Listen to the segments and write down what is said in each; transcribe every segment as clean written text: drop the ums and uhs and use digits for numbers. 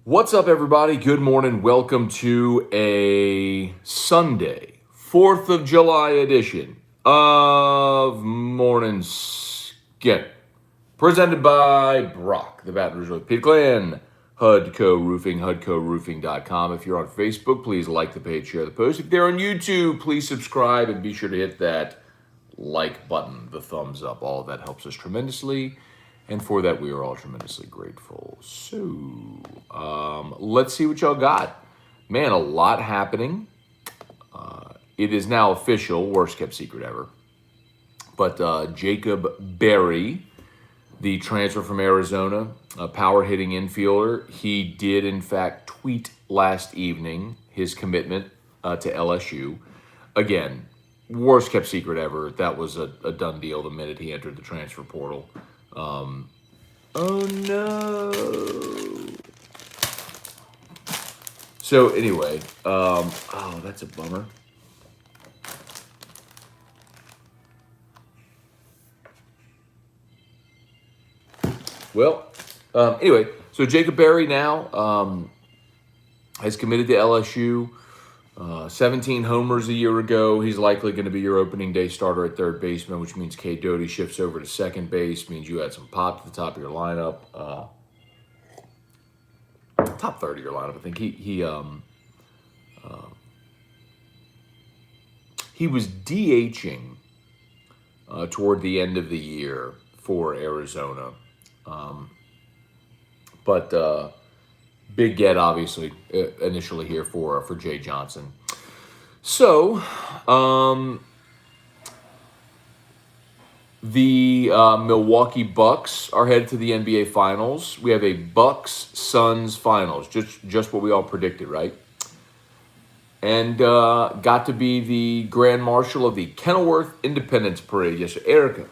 What's up, everybody? Good morning. Welcome to a Sunday, 4th of July edition of Morning Skip, presented by Brock, the Baton Rouge Orthopedic Clan, HUDCO Roofing, HUDCORoofing.com. If you're on Facebook, please like the page, share the post. If they're on YouTube, please subscribe and be sure to hit that like button, the thumbs up. All of that helps us tremendously. And for that, we are all tremendously grateful. So, let's see what y'all got. Man, a lot happening. It is now official, worst kept secret ever. But Jacob Berry, the transfer from Arizona, a power hitting infielder, he did in fact tweet last evening his commitment to LSU. Again, worst kept secret ever. That was a done deal the minute he entered the transfer portal. Oh no. So anyway, oh, that's a bummer. Well, anyway, so Jacob Berry now has committed to LSU. 17 homers a year ago. He's likely going to be your opening day starter at third baseman, which means K. Doty shifts over to second base, means you had some pop to the top of your lineup. Top third of your lineup, I think. He was DHing toward the end of the year for Arizona. But big get, obviously, initially here for Jay Johnson. So, the Milwaukee Bucks are headed to the NBA Finals. We have a Bucks-Suns Finals, just what we all predicted, right? And got to be the Grand Marshal of the Kenilworth Independence Parade yesterday. Erica,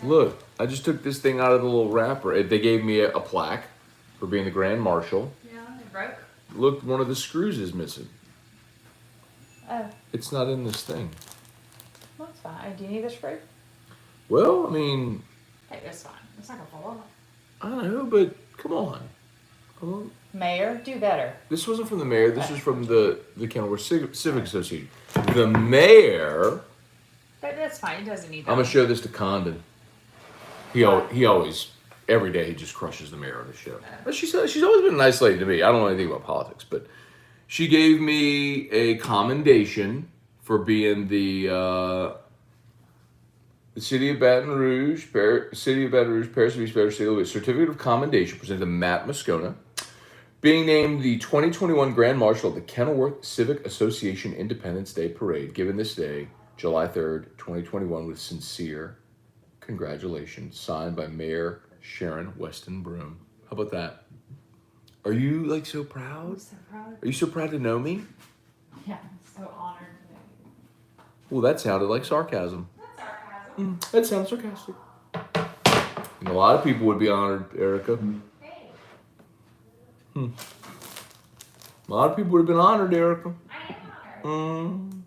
look, I just took this thing out of the little wrapper. They gave me a plaque for being the Grand Marshal. It broke. Look, one of the screws is missing. Oh. It's not in this thing. That's fine. Do you need this fruit? Well, I mean... Hey, it's fine. It's not going to fall off. I don't know, but come on. Mayor, do better. This wasn't from the mayor. This was from the Kenilworth Civic Association. The mayor... That's fine. He doesn't need that. I'm going to show this to Condon. He always... Every day he just crushes the mayor on the show. But she's always been a nice lady to me. I don't know anything about politics, but she gave me a commendation for being the City of Baton Rouge, Paris Beach Better City with certificate of commendation presented to Matt Moscona, being named the 2021 Grand Marshal of the Kenilworth Civic Association Independence Day Parade, given this day, July 3rd, 2021, with sincere congratulations, signed by Mayor Sharon Weston Broom. How about that? Are you so proud? I'm so proud. Are you so proud to know me? Yeah, I'm so honored to know you. Well, that sounded like sarcasm. That's sarcasm. That sounds sarcastic. And a lot of people would be honored, Erica. Hey. A lot of people would have been honored, Erica. I am honored.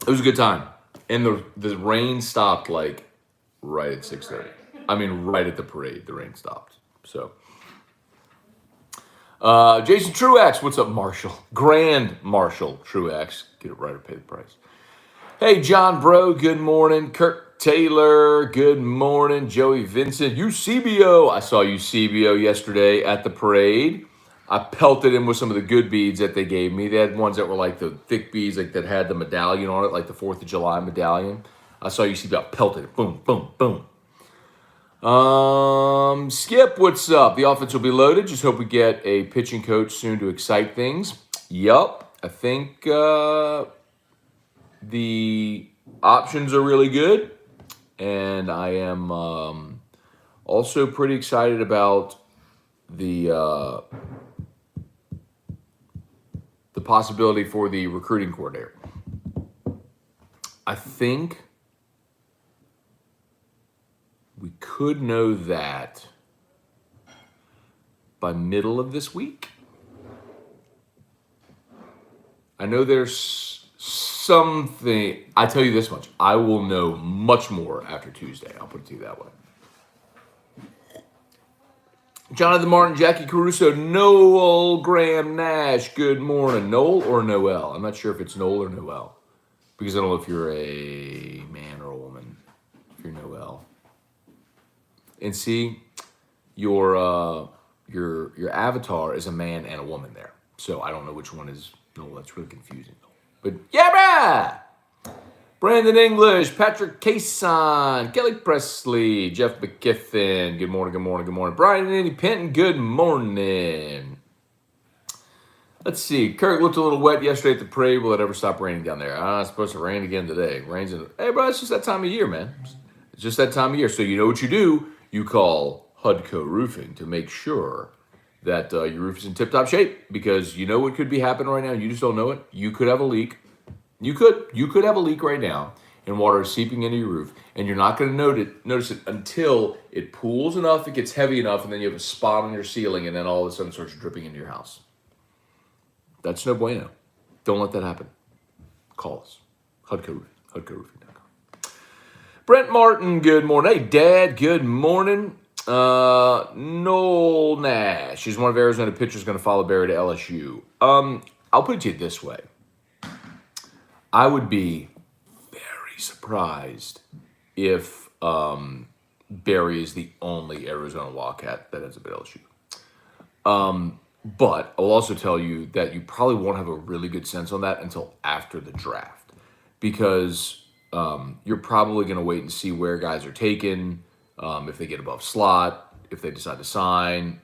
It was a good time. And the rain stopped right at 6:30. I mean, right at the parade, the rain stopped. So, Jason Truax, what's up, Marshall? Grand Marshal Truax. Get it right or pay the price. Hey, John Bro, good morning. Kirk Taylor, good morning. Joey Vincent, Eusebio. I saw Eusebio yesterday at the parade. I pelted him with some of the good beads that they gave me. They had ones that were like the thick beads, that had the medallion on it, like the 4th of July medallion. I saw Eusebio pelted it. Boom, boom, boom. Skip, what's up? The offense will be loaded. Just hope we get a pitching coach soon to excite things. Yup. I think the options are really good. And I am also pretty excited about the possibility for the recruiting coordinator. I think we could know that by middle of this week. I know there's something. I tell you this much. I will know much more after Tuesday. I'll put it to you that way. Jonathan Martin, Jackie Caruso, Noel Graham Nash. Good morning. Noel or Noel? I'm not sure if it's Noel or Noel. Because I don't know if you're a man or a woman. If you're Noel. And see, your avatar is a man and a woman there. So I don't know which one is Noel. That's really confusing. But yeah, brah! Brandon English, Patrick Cason, Kelly Presley, Jeff McKiffin. Good morning, good morning, good morning. Brian and Andy Penton, good morning. Let's see. Kirk looked a little wet yesterday at the parade. Will it ever stop raining down there? It's supposed to rain again today. Rains in. Hey, bro, it's just that time of year, man. It's just that time of year. So you know what you do? You call Hudco Roofing to make sure that your roof is in tip-top shape, because you know what could be happening right now. You just don't know it. You could have a leak. You could have a leak right now, and water is seeping into your roof, and you're not going to notice it until it pools enough, it gets heavy enough, and then you have a spot on your ceiling, and then all of a sudden it starts dripping into your house. That's no bueno. Don't let that happen. Call us. HudcoRoofing.com. Brent Martin, good morning. Hey, Dad, good morning. Noel Nash. He's one of Arizona pitchers going to follow Barry to LSU. I'll put it to you this way. I would be very surprised if Barry is the only Arizona Wildcat that ends up at LSU. But I'll also tell you that you probably won't have a really good sense on that until after the draft, because you're probably going to wait and see where guys are taken, if they get above slot, if they decide to sign.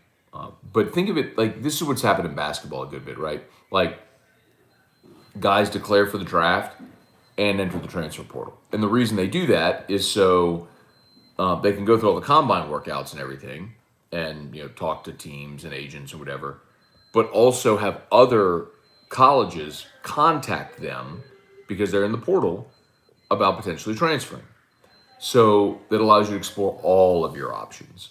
But think of it like this is what's happened in basketball a good bit, right? Like, guys declare for the draft and enter the transfer portal. And the reason they do that is so they can go through all the combine workouts and everything, and talk to teams and agents and whatever, but also have other colleges contact them because they're in the portal about potentially transferring. So that allows you to explore all of your options.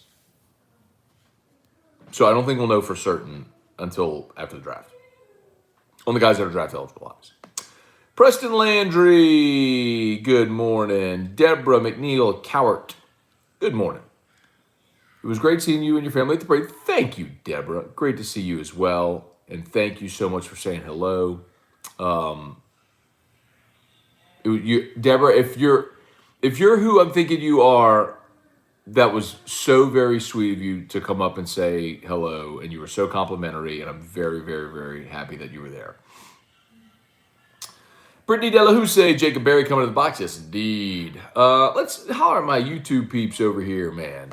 So I don't think we'll know for certain until after the draft. On the guys that are draft eligible, obviously. Preston Landry, good morning. Deborah McNeil Cowart, good morning. It was great seeing you and your family at the parade. Thank you, Deborah. Great to see you as well. And thank you so much for saying hello. Deborah, if you're who I'm thinking you are, that was so very sweet of you to come up and say hello, and you were so complimentary, and I'm very, very, very happy that you were there. Brittany Delahousse, Jacob Berry coming to the box. Yes, indeed. Let's holler at my YouTube peeps over here, man.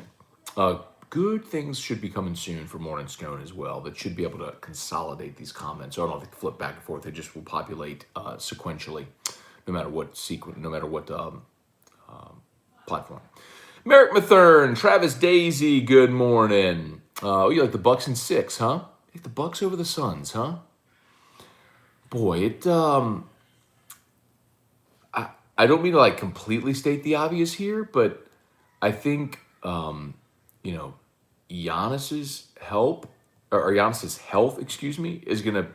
Good things should be coming soon for Morning Scone as well. That should be able to consolidate these comments. So I don't have to flip back and forth. They just will populate sequentially, no matter what platform. Merrick Mathern, Travis Daisy, good morning. You like the Bucks in 6, huh? You like the Bucks over the Suns, huh? Boy, I don't mean to like completely state the obvious here, but I think Giannis's health, is going to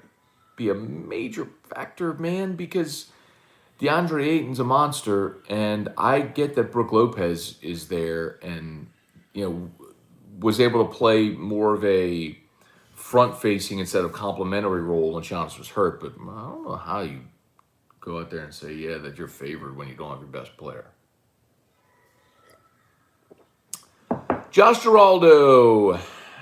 be a major factor, man, because DeAndre Ayton's a monster, and I get that Brook Lopez is there and was able to play more of a front-facing instead of complementary role when Giannis was hurt. But I don't know how you go out there and say, that you're favored when you don't have your best player. Josh Giraldo,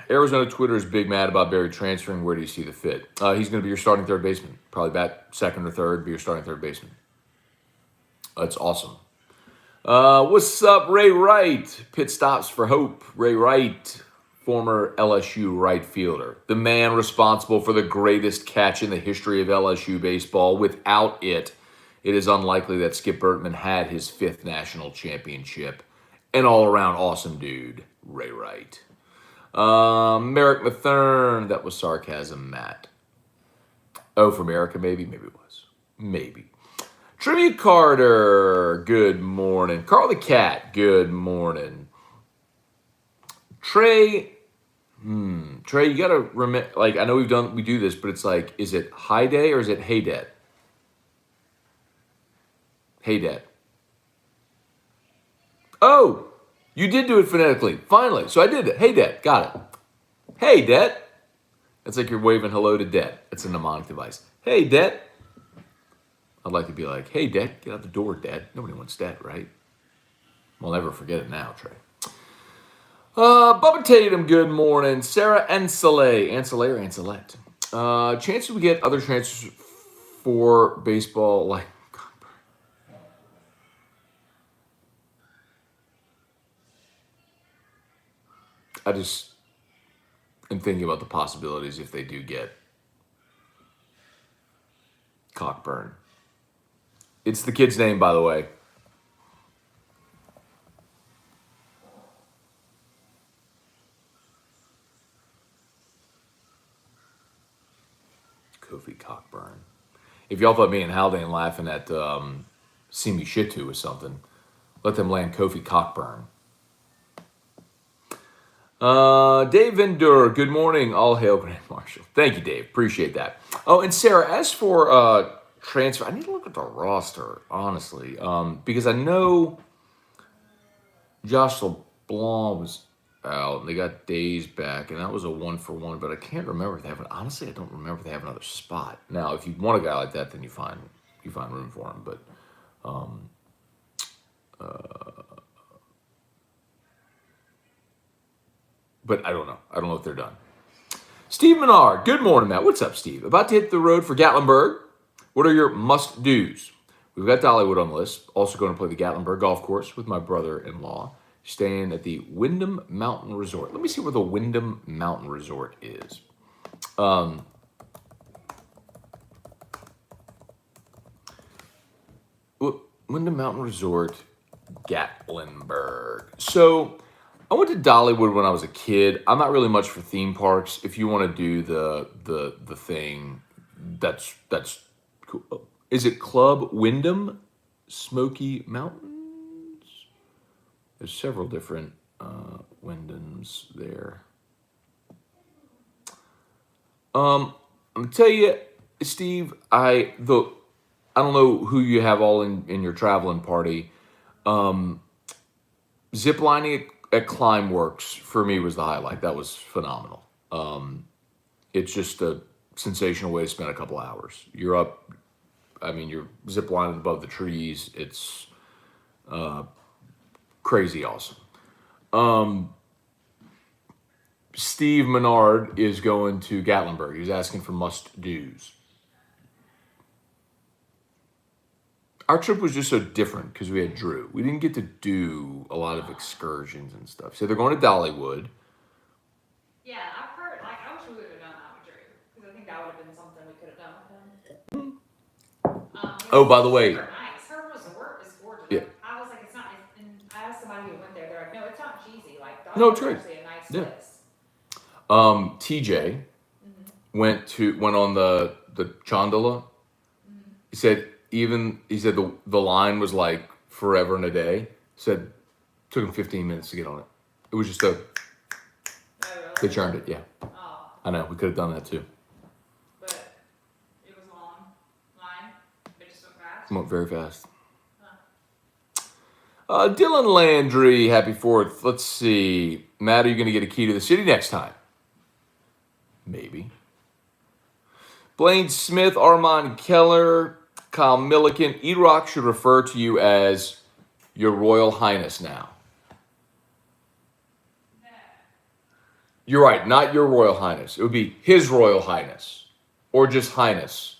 Arizona Twitter is big mad about Barry transferring. Where do you see the fit? He's going to be your starting third baseman. Probably bat second or third, be your starting third baseman. That's awesome. What's up, Ray Wright? Pit stops for hope. Ray Wright, former LSU right fielder. The man responsible for the greatest catch in the history of LSU baseball. Without it, it is unlikely that Skip Bertman had his 5th national championship. An all-around awesome dude, Ray Wright. Merrick Mathern, that was sarcasm, Matt. Oh, from Erica, maybe? Maybe it was. Maybe. Tribute Carter, good morning. Carl the Cat, good morning. Trey, you gotta remember, like, I know we do this, but it's like, is it Hi Day or is it Hey Dad? Hey Dad. Oh, you did do it phonetically. Finally. So I did it. Hey, Dad. Got it. Hey, Det. That's like you're waving hello to Det. It's a mnemonic device. Hey, Det. I'd like to be like, hey, Det, get out the door, Det. Nobody wants Det, right? We'll never forget it now, Trey. Bubba Tatum, good morning. Sarah Ansele. Ansele or Anselette? Chances we get other transfers for baseball like... I just am thinking about the possibilities if they do get Cockburn. It's the kid's name, by the way. Kofi Cockburn. If y'all thought me and Haldane laughing at Simi Shitu or something, let them land Kofi Cockburn. Dave Vendur, good morning. All hail Grand Marshal. Thank you, Dave. Appreciate that. Oh, and Sarah, as for transfer, I need to look at the roster, honestly, because I know Josh LeBlanc was out, and they got Days back, and that was a 1-for-1, but I can't remember if they have honestly, I don't remember if they have another spot. Now, if you want a guy like that, then you find room for him, but I don't know. I don't know if they're done. Steve Menard, good morning, Matt. What's up, Steve? About to hit the road for Gatlinburg. What are your must-dos? We've got Dollywood on the list. Also going to play the Gatlinburg Golf Course with my brother-in-law. Staying at the Wyndham Mountain Resort. Let me see where the Wyndham Mountain Resort is. Wyndham Mountain Resort, Gatlinburg. So I went to Dollywood when I was a kid. I'm not really much for theme parks. If you want to do the thing, that's cool. Is it Club Wyndham Smoky Mountains? There's several different Wyndhams there. I'm gonna tell you, Steve, I don't know who you have all in your traveling party. Zip lining at Climbworks for me was the highlight. That was phenomenal. It's just a sensational way to spend a couple hours. You're up, I mean, you're zip lining above the trees. It's crazy awesome. Steve Menard is going to Gatlinburg. He's asking for must-dos. Our trip was just so different because we had Drew. We didn't get to do a lot of excursions and stuff. So they're going to Dollywood. Yeah, I've heard, like, I wish we would have done that with Drew, because I think that would have been something we could have done with him. Oh, by the way. Super nice. Her resort is gorgeous. Yeah. I was like, it's not, and I asked somebody who went there, they're like, no, it's not cheesy. Like, No, Dollywood's it's right. actually a nice Yeah. place. TJ went on the Chondola. He said the line was like forever and a day. He said took him 15 minutes to get on it. It was just Oh, really? they churned it, yeah. Oh, I know, we could have done that too. but it was a long line. It just went fast. Went very fast. Dylan Landry, happy 4th. Let's see. Matt, are you going to get a key to the city next time? Maybe. Blaine Smith, Armand Keller, Kyle Milliken. E-Rock should refer to you as Your Royal Highness now. You're right, not Your Royal Highness. It would be His Royal Highness. Or just Highness.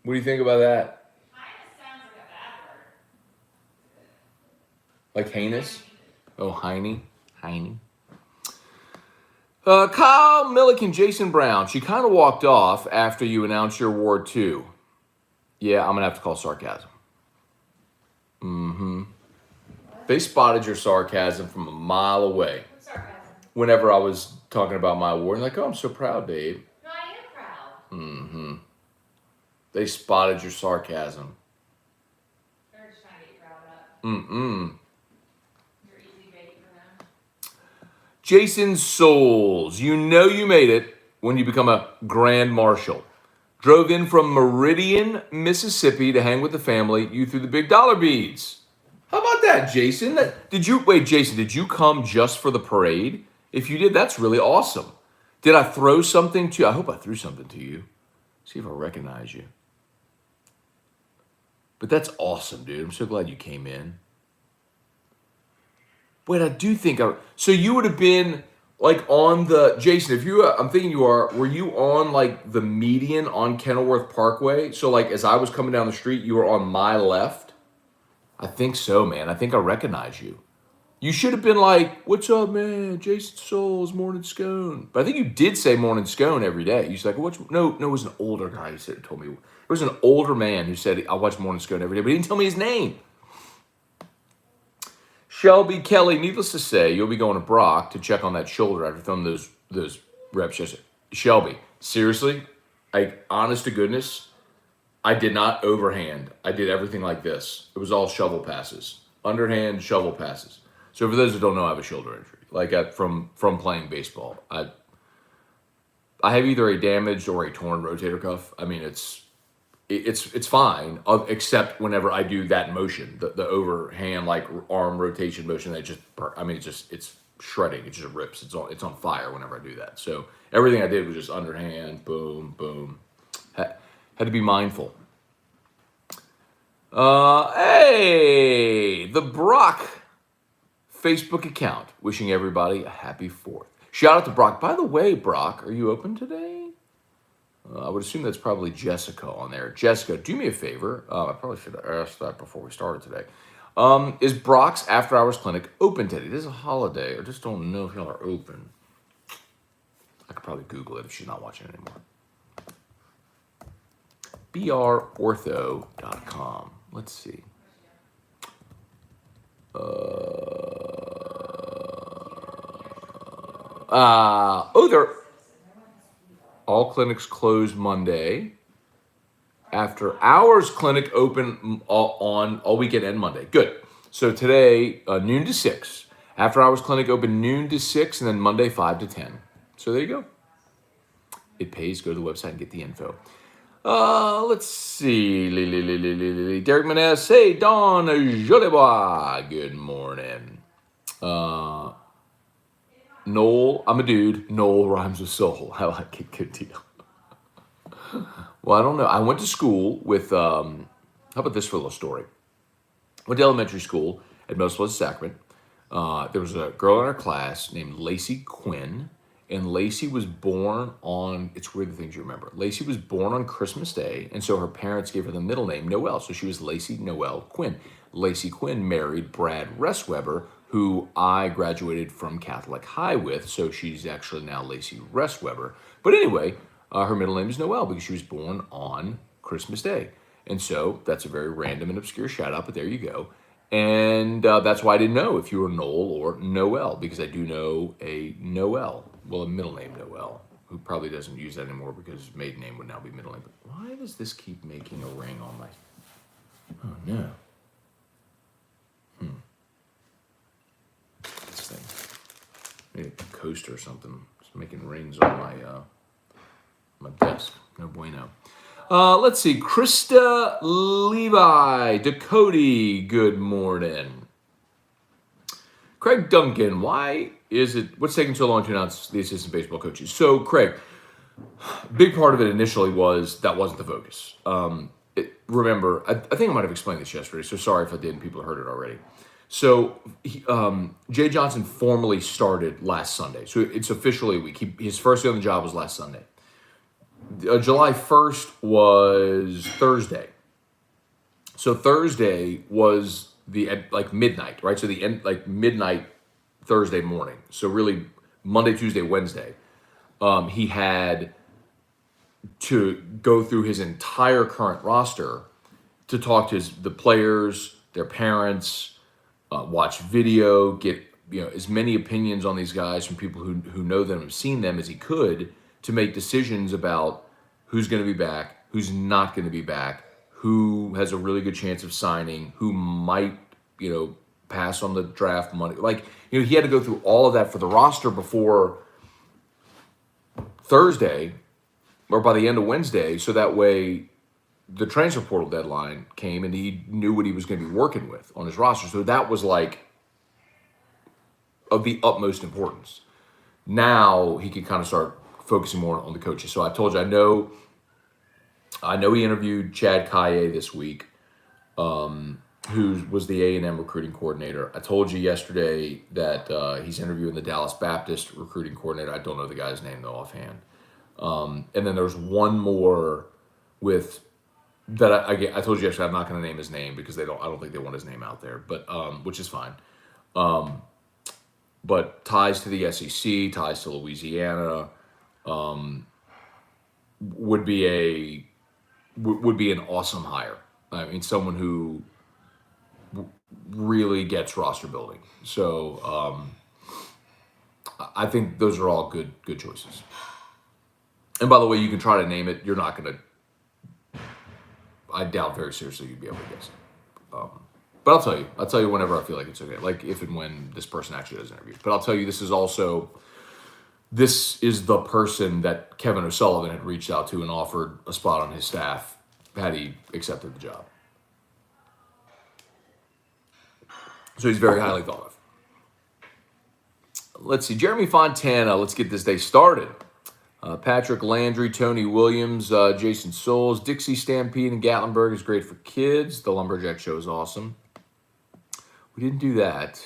What do you think about that? Highness sounds like a bad word. Like heinous? Oh, Heine. Kyle Milliken, Jason Brown. She kind of walked off after you announced your award too. Yeah, I'm going to have to call sarcasm. They spotted your sarcasm from a mile away. What's sarcasm? Whenever I was talking about my award. Like, oh, I'm so proud, babe. No, I am proud. They spotted your sarcasm. They're just trying to get you riled up. You're easy bait for them. Jason Souls, you know you made it when you become a Grand Marshal. Drove in from Meridian, Mississippi to hang with the family. You threw the big dollar beads. How about that, Jason? Jason, did you come just for the parade? If you did, that's really awesome. Did I throw something to you? I hope I threw something to you. See if I recognize you. But that's awesome, dude. I'm so glad you came in. Wait, I do think so you would have been like on the Jason, if you I'm thinking you are, were you on like the median on Kenilworth Parkway? So like as I was coming down the street, you were on my left? I think so, man. I think I recognize you. You should have been like, "What's up, man? Jason Souls, morning scone." But I think you did say morning scone every day. You said, like, "What's no?" No, it was an older guy who said told me. It was an older man who said, "I watch morning scone every day," but he didn't tell me his name. Shelby Kelly, needless to say, you'll be going to Brock to check on that shoulder after throwing those reps yesterday. Shelby, seriously, like honest to goodness, I did not overhand. I did everything like this. It was all shovel passes, underhand shovel passes. So for those who don't know, I have a shoulder injury, from playing baseball. I have either a damaged or a torn rotator cuff. I mean, it's fine, except whenever I do that motion, the overhand like arm rotation motion. It's shredding. It just rips. It's on fire whenever I do that. So everything I did was just underhand, boom, boom. Had to be mindful. Hey, the Brock Facebook account wishing everybody a happy 4th. Shout out to Brock. By the way, Brock, are you open today? I would assume that's probably Jessica on there. Jessica, do me a favor. I probably should have asked that before we started today. Is Brock's After Hours Clinic open today? It is a holiday. I just don't know if y'all are open. I could probably Google it if she's not watching anymore. brortho.com. Let's see. They're all clinics closed Monday. After Hours Clinic open on all weekend and Monday. Good. So today, noon to 6. After Hours Clinic open noon to 6, and then Monday 5 to 10. So there you go. It pays. Go to the website and get the info. Let's see. Derek Maness. Hey, Don Jolibois. Good morning. Noel. I'm a dude. Noel rhymes with soul. I like it. Good deal. Well, I don't know. I went to school with, how about this for a little story? Went to elementary school at Most Blessed Sacrament. There was a girl in our class named Lacey Quinn. And Lacey was born on, it's weird the things you remember. Lacey was born on Christmas Day, and so her parents gave her the middle name Noel. So she was Lacey Noel Quinn. Lacey Quinn married Brad Restweber, who I graduated from Catholic High with, so she's actually now Lacey Restweber. But anyway, her middle name is Noel because she was born on Christmas Day. And so that's a very random and obscure shout out, but there you go. And that's why I didn't know if you were Noel or Noel, because I do know a Noel. Well, a middle name Noel, who probably doesn't use that anymore because his maiden name would now be middle name. But why does this keep making a ring on my... Oh, no. This thing. Maybe a coaster or something. It's making rings on my desk. No bueno. Let's see. Krista Levi. Dakota, good morning. Craig Duncan, what's taking so long to announce the assistant baseball coaches? So, Craig, big part of it initially that wasn't the focus. Remember, I think I might have explained this yesterday, so sorry if I did and people heard it already. So, Jay Johnson formally started last Sunday. So, it's officially a week. His first day on the job was last Sunday. July 1st was Thursday. So, Thursday was midnight, right? So the end, midnight Thursday morning. So really Monday, Tuesday, Wednesday, he had to go through his entire current roster to talk to the players, their parents, watch video, get as many opinions on these guys from people who know them, have seen them as he could to make decisions about who's going to be back, who's not going to be back, who has a really good chance of signing, who might, pass on the draft money. He had to go through all of that for the roster before Thursday or by the end of Wednesday. So that way the transfer portal deadline came and he knew what he was going to be working with on his roster. So that was like of the utmost importance. Now he can kind of start focusing more on the coaches. So I told you, I know he interviewed Chad Kaye this week, who was the A&M recruiting coordinator. I told you yesterday that he's interviewing the Dallas Baptist recruiting coordinator. I don't know the guy's name though offhand. And then there's one more with that I told you yesterday. I'm not going to name his name because I don't think they want his name out there, but which is fine. But ties to the SEC, ties to Louisiana, would be an awesome hire. I mean, someone who really gets roster building. So I think those are all good choices. And by the way, you can try to name it. You're not going to. I doubt very seriously you'd be able to guess it. But I'll tell you. I'll tell you whenever I feel like it's okay. Like if and when this person actually does interviews. But I'll tell you, this is the person that Kevin O'Sullivan had reached out to and offered a spot on his staff had he accepted the job. So he's very highly thought of. Let's see. Jeremy Fontana. Let's get this day started. Patrick Landry, Tony Williams, Jason Souls, Dixie Stampede, and Gatlinburg is great for kids. The Lumberjack Show is awesome. We didn't do that.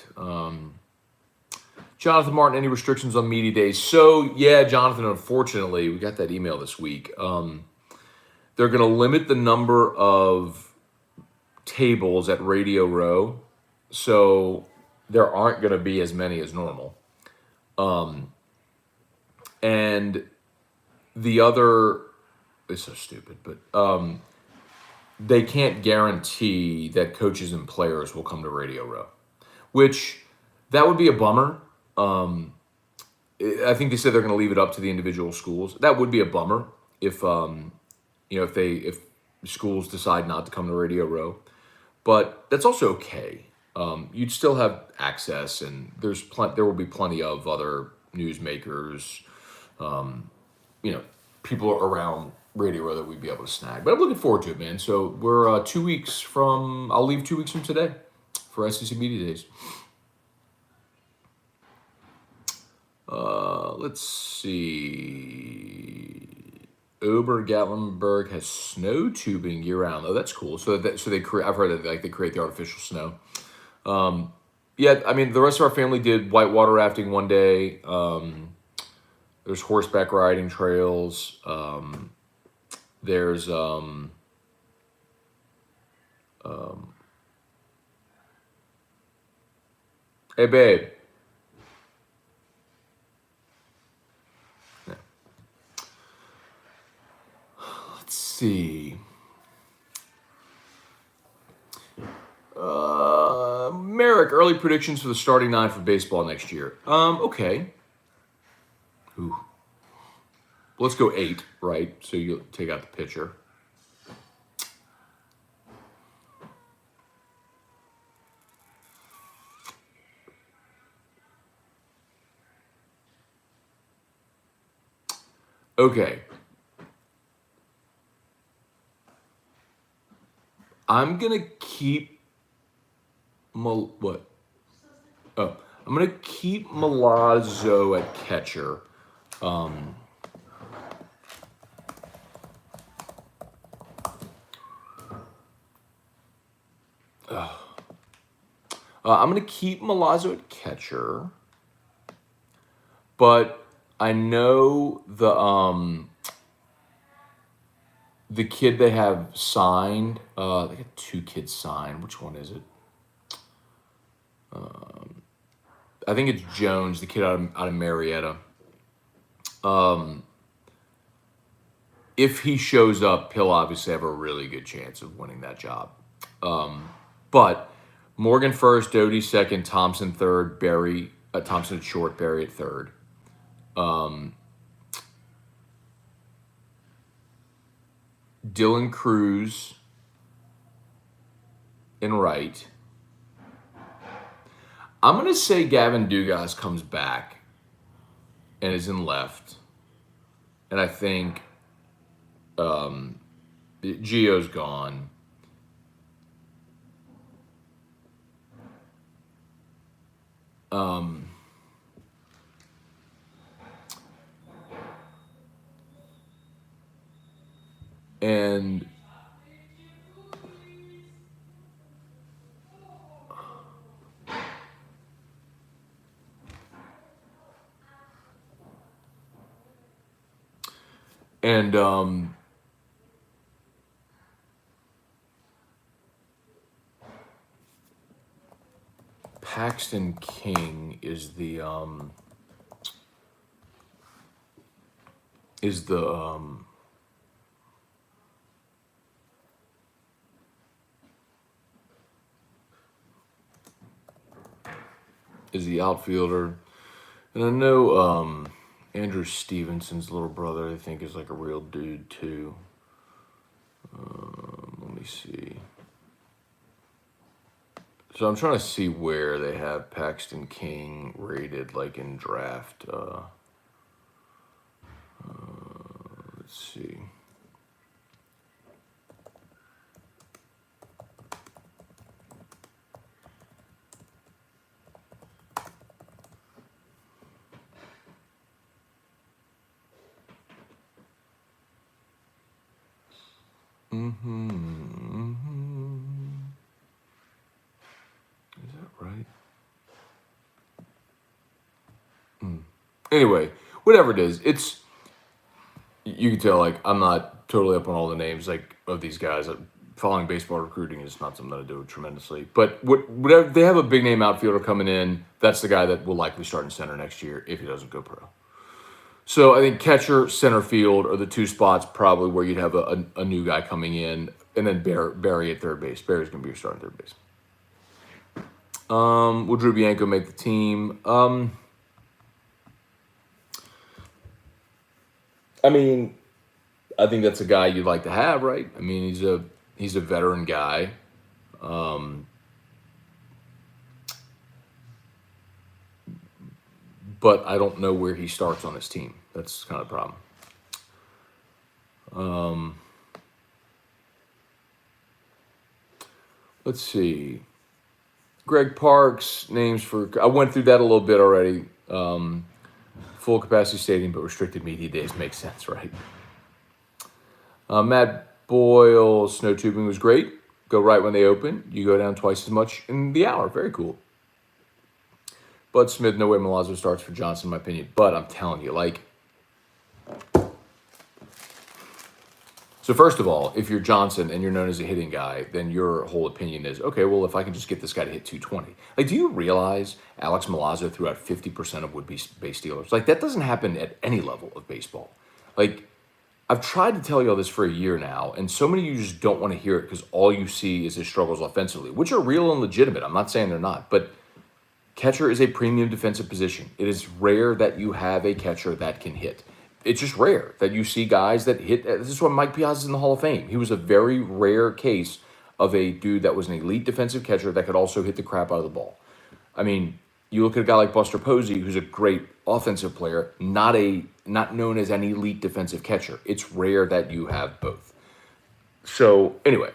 Jonathan Martin, any restrictions on media days? So, yeah, Jonathan, unfortunately, we got that email this week. They're going to limit the number of tables at Radio Row. So there aren't going to be as many as normal. And the other, it's so stupid, but they can't guarantee that coaches and players will come to Radio Row, which that would be a bummer. I think they said they're going to leave it up to the individual schools. That would be a bummer if if schools decide not to come to Radio Row, but that's also okay. You'd still have access, and there will be plenty of other newsmakers, people around Radio Row that we'd be able to snag. But I'm looking forward to it, man. So we're 2 weeks from. I'll leave 2 weeks from today for SEC Media Days. Let's see. Ober Gatlinburg has snow tubing year round. Oh, that's cool. So they create. I've heard that they create the artificial snow. Yeah, I mean the rest of our family did whitewater rafting one day. There's horseback riding trails. There's hey babe. Yeah. Let's see. Merrick, early predictions for the starting nine for baseball next year. Okay. Ooh. Let's go 8, right? So you take out the pitcher. Okay. I'm going to keep what? Oh, I'm going to keep Milazzo at catcher. I'm going to keep Milazzo at catcher, but I know the kid they have signed. They got 2 kids signed. Which one is it? I think it's Jones, the kid out of Marietta. If he shows up, he'll obviously have a really good chance of winning that job. But Morgan first, Doty second, Thompson third, Thompson at short, Barry at third. Dylan Cruz in right. I'm going to say Gavin Dugas comes back and is in left. And I think Gio's gone. And Paxton King is the outfielder. And I know Andrew Stevenson's little brother, I think, is like a real dude too. Let me see. So I'm trying to see where they have Paxton King rated, like in draft. Let's see. Is that right? Anyway, whatever it is, you can tell, like, I'm not totally up on all the names, like, of these guys. Following baseball recruiting is not something that I do tremendously. But whatever, they have a big name outfielder coming in. That's the guy that will likely start in center next year if he doesn't go pro. So I think catcher, center field are the two spots probably where you'd have a new guy coming in, and then Barry at third base. Barry's going to be your starting third base. Will Drew Bianco make the team? I mean, I think that's a guy you'd like to have, right? I mean, he's a veteran guy. But I don't know where he starts on this team. That's kind of the problem. Let's see. Greg Parks, names for... I went through that a little bit already. Full capacity stadium, but restricted media days makes sense, right? Matt Boyle, snow tubing was great. Go right when they open. You go down twice as much in the hour. Very cool. Bud Smith, no way Milazzo starts for Johnson, in my opinion. But I'm telling you, like... So first of all, if you're Johnson and you're known as a hitting guy, then your whole opinion is, okay, well, if I can just get this guy to hit 220. Like, do you realize Alex Milazzo threw out 50% of would-be base stealers? Like, that doesn't happen at any level of baseball. Like, I've tried to tell you all this for a year now, and so many of you just don't want to hear it because all you see is his struggles offensively, which are real and legitimate. I'm not saying they're not, but catcher is a premium defensive position. It is rare that you have a catcher that can hit. It's just rare that you see guys that hit. This is why Mike Piazza's in the Hall of Fame. He was a very rare case of a dude that was an elite defensive catcher that could also hit the crap out of the ball. I mean, you look at a guy like Buster Posey, who's a great offensive player, not known as an elite defensive catcher. It's rare that you have both. So anyway,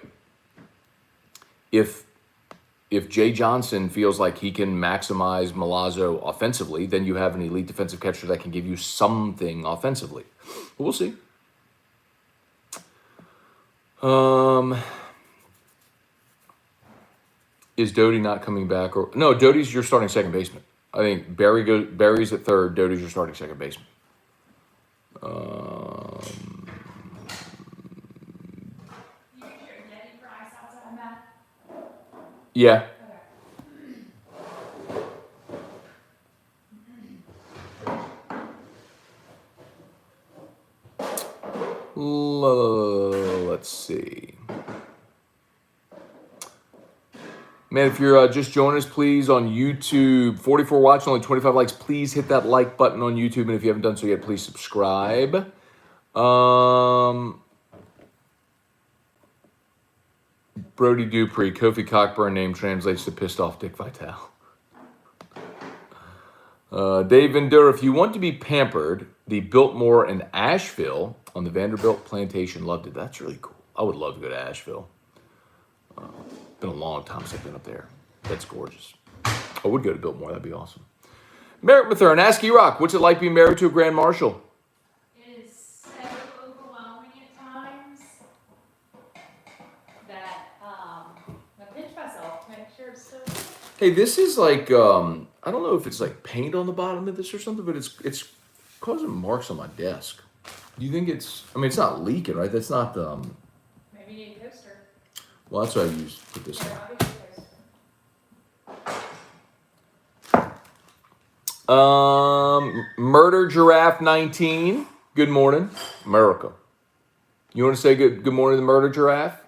if Jay Johnson feels like he can maximize Milazzo offensively, then you have an elite defensive catcher that can give you something offensively. But we'll see. Is Doty not coming back? No, Doty's your starting second baseman. I think Barry's at third. Doty's your starting second baseman. You get your Yeti for ice outside, Matt? Yeah. Let's see. Man, if you're just joining us, please, on YouTube, 44 watching, only 25 likes. Please hit that like button on YouTube. And if you haven't done so yet, please subscribe. Brody Dupree, Kofi Cockburn name translates to pissed off Dick Vitale. Dave Vendur, if you want to be pampered, the Biltmore in Asheville on the Vanderbilt plantation loved it. That's really cool. I would love to go to Asheville. Been a long time since I've been up there. That's gorgeous. I would go to Biltmore. That'd be awesome. Merritt Mathern, ask E-Rock, what's it like being married to a Grand Marshal? It is so overwhelming at times that I pinch myself to make sure it's still. Hey, this is like I don't know if it's like paint on the bottom of this or something, but it's causing marks on my desk. Do you think it's? I mean, it's not leaking, right? That's not Maybe you need a coaster. Well, that's what I use to put this Yeah, on. I'll get you a coaster. Murder Giraffe 19. Good morning, America. You want to say good morning to the Murder Giraffe?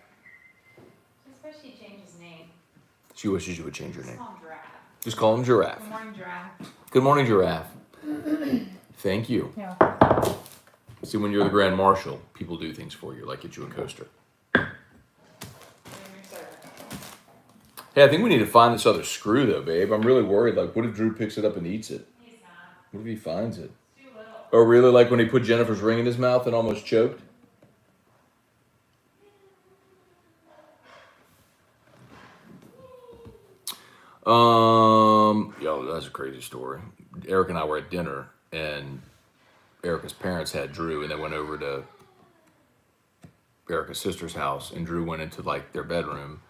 Just wish you change his name. She wishes you would change your Just name. call him Giraffe. Just call him Giraffe. Good morning, Giraffe. Good morning, Giraffe. Thank you. Yeah. See, when you're the Grand Marshal, people do things for you, like get you a coaster. Hey, I think we need to find this other screw, though, babe. I'm really worried. Like, what if Drew picks it up and eats it? He's not. What if he finds it? Too little. Oh, really? Like when he put Jennifer's ring in his mouth and almost choked? Yo, that's a crazy story. Eric and I were at dinner, and Erica's parents had Drew, and they went over to Erica's sister's house, and Drew went into like their bedroom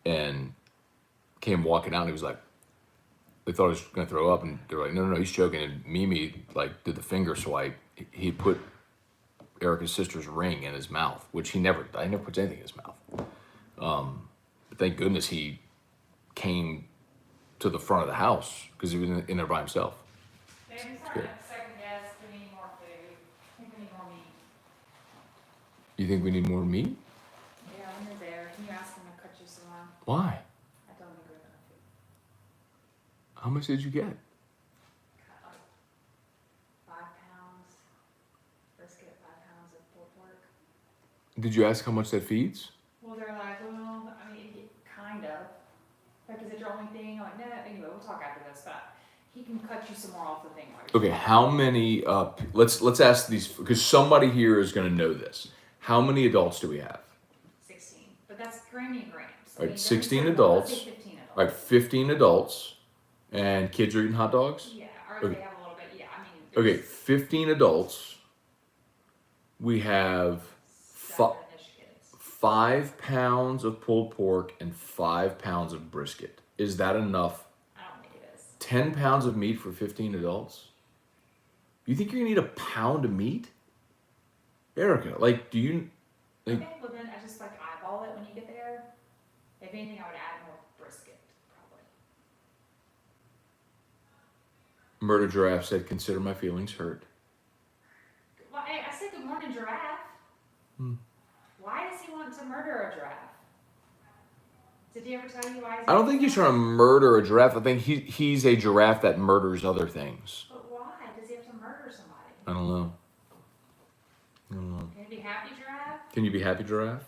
and came walking out, and he was like, they thought he was gonna throw up, and they were like, no, he's choking. And Mimi like did the finger swipe. He put Erica's sister's ring in his mouth, which he never puts anything in his mouth. But thank goodness he came to the front of the house because he was in there by himself. Babe, I'm starting to second guess. We need more food. I think we need more meat. You think we need more meat? Yeah, when you're there, can you ask him to cut you some more? Why? I don't think we're gonna food. How much did you get? Cut like 5 pounds. Brisket, 5 pounds of pulled pork. Did you ask how much that feeds? Well, they're like, well, I mean, kind of. Like, is it your only thing? I'm like, no. Anyway, we'll talk after this, but he can cut you some more off the thing. Okay, how many? Let's ask these because somebody here is going to know this. How many adults do we have? 16, but that's grams and grams. All right, 16 adults. Let's say 15 adults. All right, 15 adults, and kids are eating hot dogs. Yeah, or Okay. they have a little bit. Yeah, I mean. Okay, 15 adults. We have 7-ish kids. 5 pounds of pulled pork and 5 pounds of brisket. Is that enough? I don't think it is. 10 pounds of meat for 15 adults? You think you're gonna eat a pound of meat? Erica, like, do you, like, Okay, well then I just like eyeball it when you get there. If anything, I would add more brisket, probably. Murder Giraffe said, consider my feelings hurt. Well, I said good morning, Giraffe. Why does he want to murder a giraffe? Did he ever tell you why? I don't think he's trying to murder a giraffe. I think he's a giraffe that murders other things. But why? Does he have to murder somebody? I don't know. Can he be happy, Giraffe? Can you be happy, giraffe?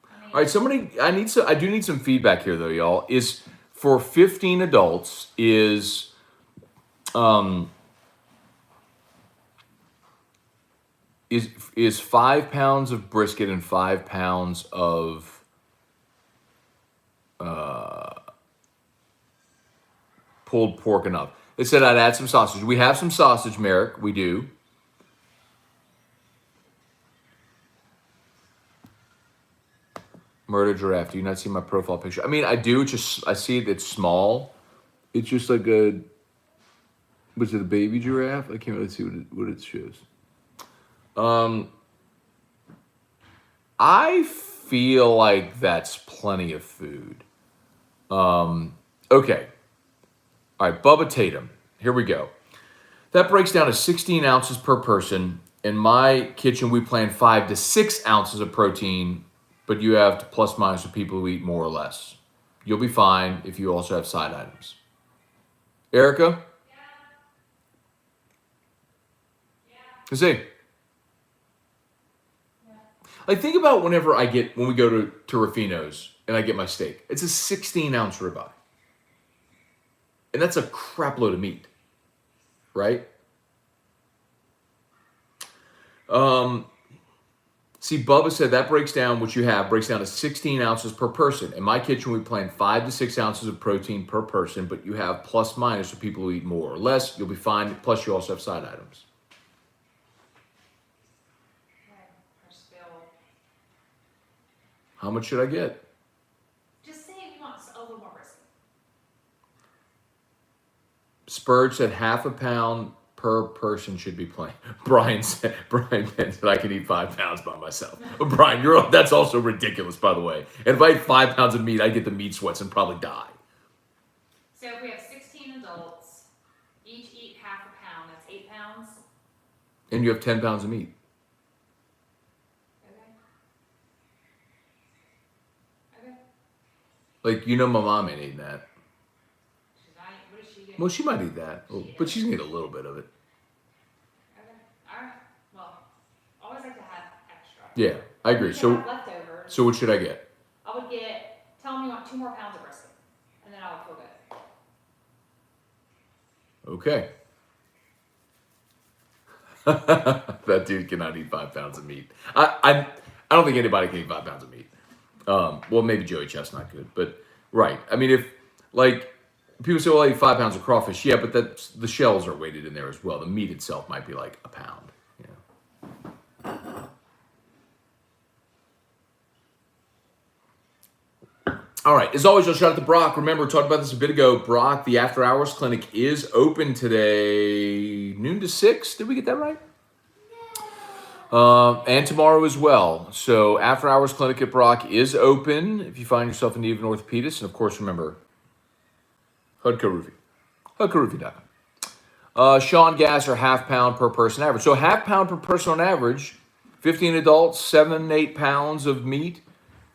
I mean, All right, somebody, I do need some feedback here though, y'all. Is for 15 adults is 5 pounds of brisket and 5 pounds of pulled pork enough? They said I'd add some sausage. We have some sausage, Merrick. We do. Murder Giraffe. Do you not see my profile picture? I mean, I do. It's just I see it. It's small. It's just like a. Was it a baby giraffe? I can't really see what it shows. I feel like that's plenty of food. Okay. All right, Bubba Tatum. Here we go. That breaks down to 16 ounces per person. In my kitchen, we plan 5 to 6 ounces of protein, but you have to plus minus for people who eat more or less. You'll be fine if you also have side items. Erica? Let's see. Like, think about when we go to Rufino's and I get my steak. It's a 16-ounce ribeye. And that's a crap load of meat, right? See, Bubba said that breaks down, what you have, breaks down to 16 ounces per person. In my kitchen, we plan 5 to 6 ounces of protein per person, but you have plus minus for people who eat more or less. You'll be fine. Plus, you also have side items. Okay, first bill. How much should I get? Just say if you want a little more brisket. Spurge said half a pound per person should be plain. Brian said I can eat 5 pounds by myself. Brian, that's also ridiculous, by the way. And if I ate 5 pounds of meat, I'd get the meat sweats and probably die. So if we have 16 adults, each eat half a pound, that's 8 pounds. And you have 10 pounds of meat. Okay. Like, you know my mom ain't eating that. She's not, what is she getting? Well, she might eat that, but she's gonna eat a little bit of it. Okay. Alright. Well, always like to have extra. Yeah, I agree. You can So, have leftovers. so what should I get? I would tell them you want 2 more pounds of brisket. And then I would feel good. Okay. That dude cannot eat 5 pounds of meat. I don't think anybody can eat 5 pounds of meat. Well, maybe Joey Chestnut could, but right. I mean, if like people say, well, I eat 5 pounds of crawfish. Yeah, but that's the shells are weighted in there as well. The meat itself might be like a pound. You know. All right. As always, I'll shout out to Brock. Remember, we talked about this a bit ago. Brock, the After Hours Clinic is open today, noon to 6. Did we get that right? And tomorrow as well. So After Hours Clinic at Brock is open if you find yourself in need of an orthopedist. And of course, remember, Hudco Roofing. HudcoRoofing.com. Sean Gasser, half pound per person average. So half pound per person on average, 15 adults, 7, 8 pounds of meat.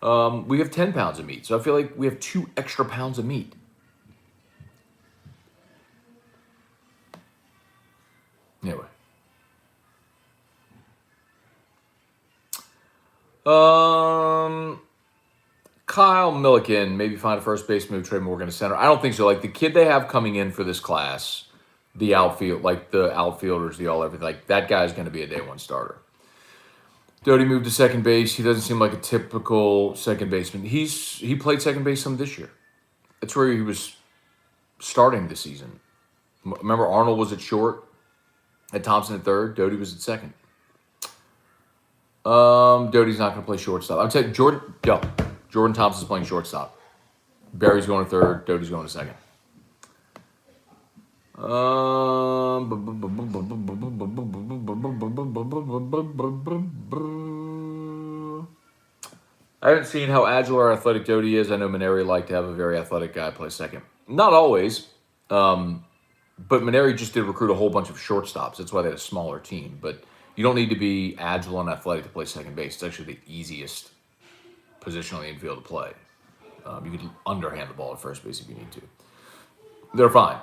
We have 10 pounds of meat. So I feel like we have 2 extra pounds of meat. Anyway. Kyle Milliken, maybe find a first base, move Trey Morgan to center. I don't think so. Like the kid they have coming in for this class, the outfield, like the outfielders, the all everything, like that guy's going to be a day 1 starter. Doty moved to second base. He doesn't seem like a typical second baseman. He played second base some this year. That's where he was starting the season. Remember, Arnold was at short, at Thompson at third. Doty was at second. Doty's not going to play shortstop. I'm telling you, Jordan Thompson's playing shortstop. Barry's going to third. Doty's going to second. I haven't seen how agile or athletic Doty is. I know Maneri liked to have a very athletic guy play second. Not always. But Maneri just did recruit a whole bunch of shortstops. That's why they had a smaller team. But you don't need to be agile and athletic to play second base. It's actually the easiest position on the infield to play. You can underhand the ball at first base if you need to. They're fine.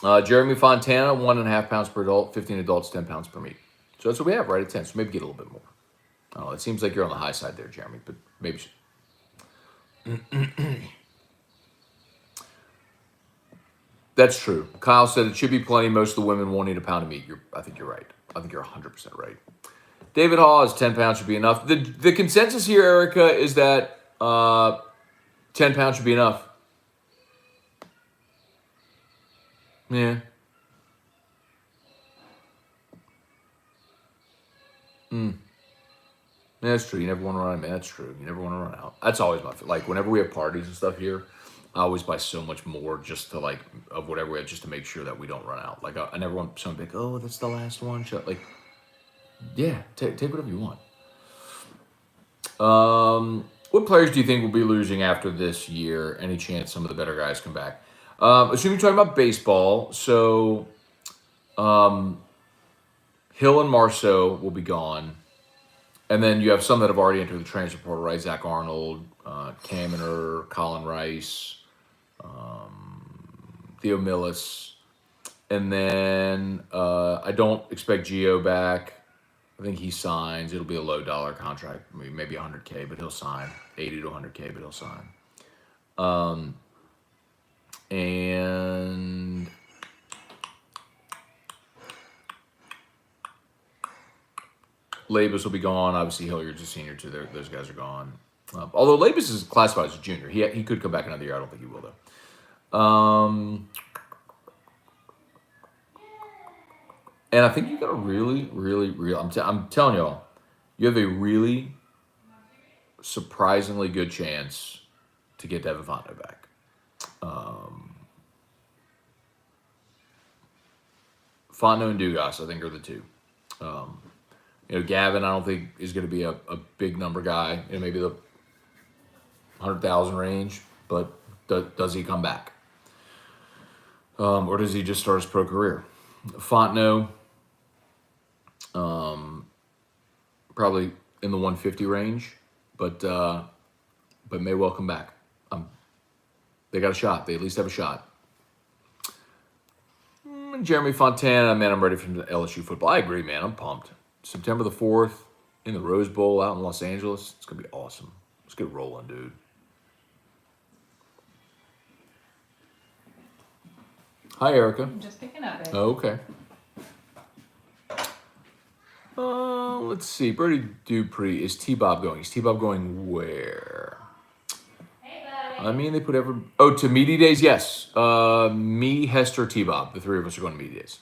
Jeremy Fontana, 1.5 pounds per adult, 15 adults, 10 pounds per meat. So that's what we have right at 10. So maybe get a little bit more. I don't know. It seems like you're on the high side there, Jeremy, but maybe. That's true. Kyle said it should be plenty. Most of the women won't eat a pound of meat. I think you're right. I think you're 100% right. David Hawes, 10 pounds should be enough. The consensus here, Erica, is that 10 pounds should be enough. Yeah. Yeah, that's true. You never want to run out. That's true. You never want to run out. That's always my like. Whenever we have parties and stuff here, I always buy so much more just to like of whatever we have, just to make sure that we don't run out. Like I never want someone to be like, oh, that's the last one. Like, yeah, take whatever you want. What players do you think will be losing after this year? Any chance some of the better guys come back? Assuming you're talking about baseball, so Hill and Marceau will be gone. And then you have some that have already entered the transfer portal, right? Zach Arnold, Kaminer, Colin Rice, Theo Millis. And then I don't expect Gio back. I think he signs. It'll be a low dollar contract, maybe $100K, but he'll sign. 80 to 100K, but he'll sign. And Labus will be gone. Obviously, Hilliard's a senior too. Those guys are gone. Although Labus is classified as a junior, he could come back another year. I don't think he will though. And I think you got a really, really, I'm telling y'all, you have a really surprisingly good chance to get Devin Fontenot back. Fontenot and Dugas, I think, are the two. Gavin, I don't think is going to be a big number guy. Maybe the 100,000 range, but does he come back? Or does he just start his pro career? Fontenot, probably in the 150 range, but may well come back. They got a shot. They at least have a shot. Jeremy Fontana, man, I'm ready for LSU football. I agree, man. I'm pumped. September the 4th in the Rose Bowl out in Los Angeles. It's going to be awesome. Let's get rolling, dude. Hi, Erica. I'm just picking up, babe. Oh, okay. Let's see. Brody Dupree. Is T-Bob going? Is T-Bob going where? Hey, buddy. I mean, they put to media days? Yes. Me, Hester, T-Bob. The three of us are going to media days.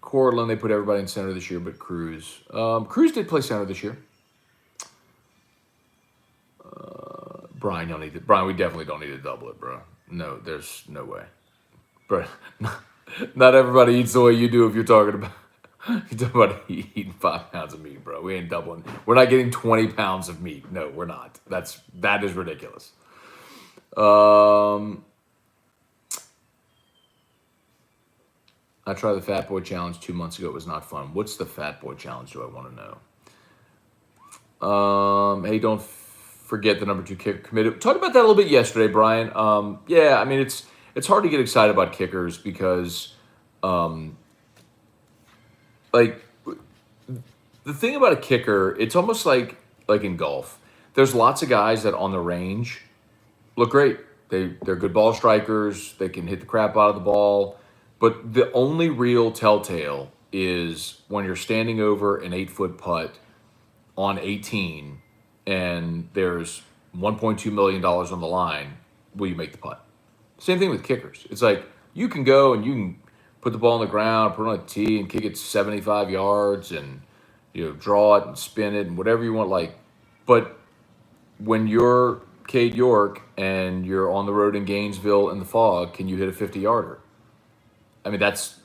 Cortland, they put everybody in center this year, but Cruz. Cruz did play center this year. Brian, Brian, we definitely don't need to double it, bro. No, there's no way. Bro, not everybody eats the way you do if you're talking about eating 5 pounds of meat, bro. We ain't doubling. We're not getting 20 pounds of meat. No, we're not. That is ridiculous. I tried the Fat Boy Challenge 2 months ago. It was not fun. What's the Fat Boy Challenge? Do I want to know? Hey, don't forget the number 2 kicker committed. Talked about that a little bit yesterday, Brian. Yeah, I mean it's hard to get excited about kickers because, like, the thing about a kicker, it's almost like in golf. There's lots of guys that on the range look great. They're good ball strikers. They can hit the crap out of the ball. But the only real telltale is when you're standing over an 8-foot putt on 18 and there's $1.2 million on the line, will you make the putt? Same thing with kickers. It's like you can go and you can put the ball on the ground, put it on a tee and kick it 75 yards and draw it and spin it and whatever you want. But when you're Cade York and you're on the road in Gainesville in the fog, can you hit a 50-yarder? I mean, that's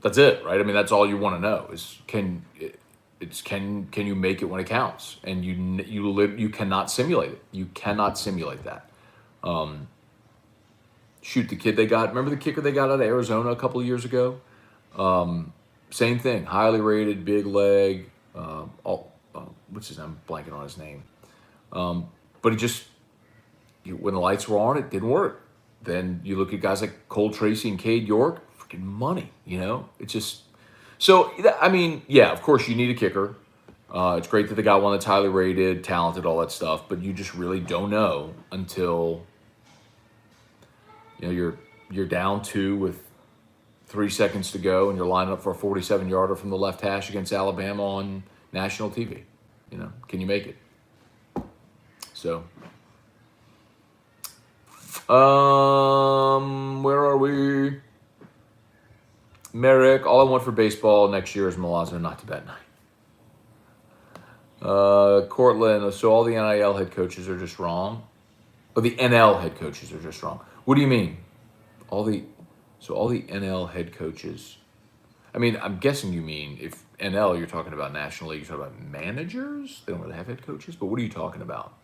it, right? I mean, that's all you want to know is can you make it when it counts? And you cannot simulate it. You cannot simulate that. Shoot, the kid they got. Remember the kicker they got out of Arizona a couple of years ago? Same thing. Highly rated, big leg. What's his name? I'm blanking on his name. But it just when the lights were on, it didn't work. Then you look at guys like Cole Tracy and Cade York. Freaking money, It's just so. I mean, yeah, of course you need a kicker. It's great that they got one that's highly rated, talented, all that stuff. But you just really don't know until you're down 2 with 3 seconds to go, and you're lining up for a 47-yarder from the left hash against Alabama on national TV. Can you make it? So, where are we? Merrick, all I want for baseball next year is Milazzo not to bet 9. Cortland, so all the NIL head coaches are just wrong? Or the NL head coaches are just wrong? What do you mean? All the NL head coaches. I mean, I'm guessing you mean if NL, you're talking about National League, you're talking about managers? They don't really have head coaches, but what are you talking about?